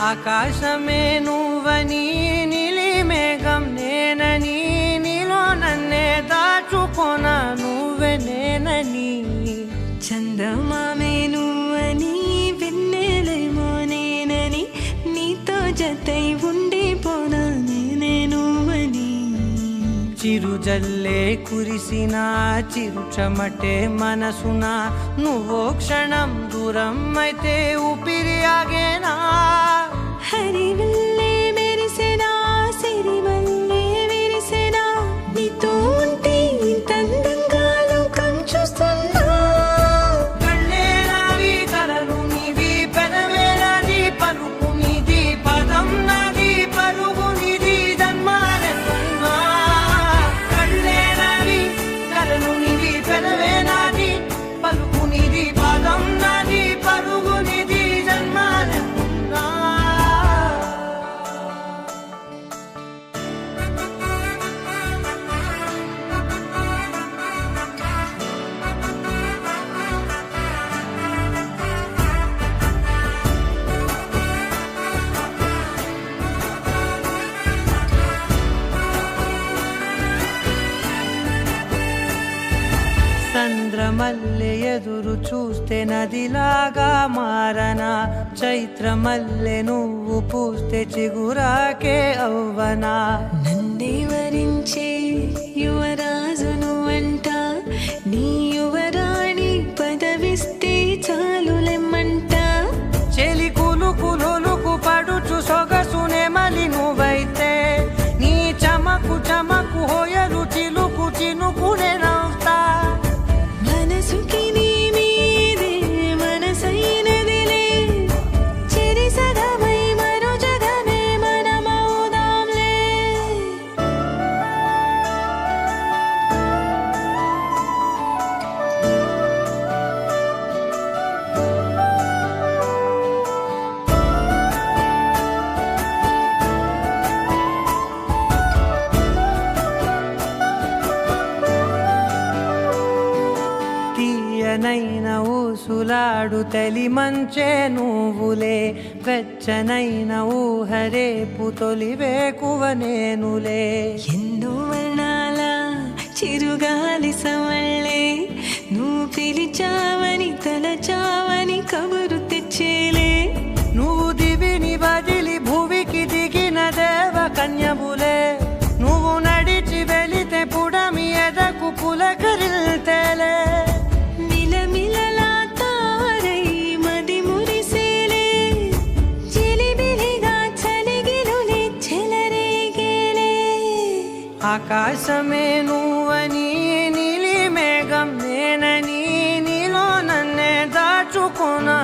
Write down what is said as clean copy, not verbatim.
ఆకాశమే నువ్వని నీలి మేఘం నేనని నీలో నన్నే దాచుకొన నువ్వే నేనని చందమామే నువ్వని వెన్నెలేమో నేనని నీతో జతై ఉండిపోనా నేనే నువ్వని చిరుజల్లే కురిసిన చిరు చెమటే మనసున నువ్వో క్షణం దూరం అయితే ఊపిరి ఆగేనా హరివల్లే మెరిసెనా సిరివల్లే విరిసెనా నీతో ఉంటే ఇంత అందంగా లోకం చూస్తున్నా కళ్ళే నావి కలలు నీవి పెదవే నాది పలుకు నీది పదం నాది పరుగు నీది జన్మాలెన్నున్నా కళ్ళే నావి కలలు నీవి పెదవే నాది పలుకు నీది పదం నాది పరుగు నీది జన్మాలెన్నున్నా చంద్రమల్లె ఎదురు చూస్తే నదిలాగా మారనా చైత్రమల్లె నువ్వు పూస్తే చిగురాకే అవ్వనా నన్నే వరించే యువరాజు నువ్వంట నీ యువరాణి పదవిస్తే చాలులెమ్మంట చెలి కులుకు పడుచు సొగసునే మలి నువ్వైతే నీ చమకు చమకు హోయలు చిలుకు చినుకునే నవ్వుతా మనసుకి నీ మీదే మనసైనదిలే చెరి సగమై మరో జగమే మనమవుదాంలే తీయనైన ఊసులాడు తలి మంచే నువ్వులే వెచ్చనైన ఊహరేపు తొలి వేకువ నేనులే ఎన్నో వర్ణాల చిరుగాలి సవళ్ళే నువ్వు పిలిచావని తలచావని కబురు తెచ్చేలే నువ్వు దివిని బదిలి భూమికి దిగిన దేవ కన్యబులే నువ్వు నడిచి వెళితే పుడమి ఎదకు పులకరిల్తేలే మిలమిలలా తారై మది మురిసేలే చిలిబిలిగా చలిగిలులే చెలరేగేలే ఆకాశమే నువ్వని నీలి మేఘం నేనని నీలో నన్నే దాచుకొనా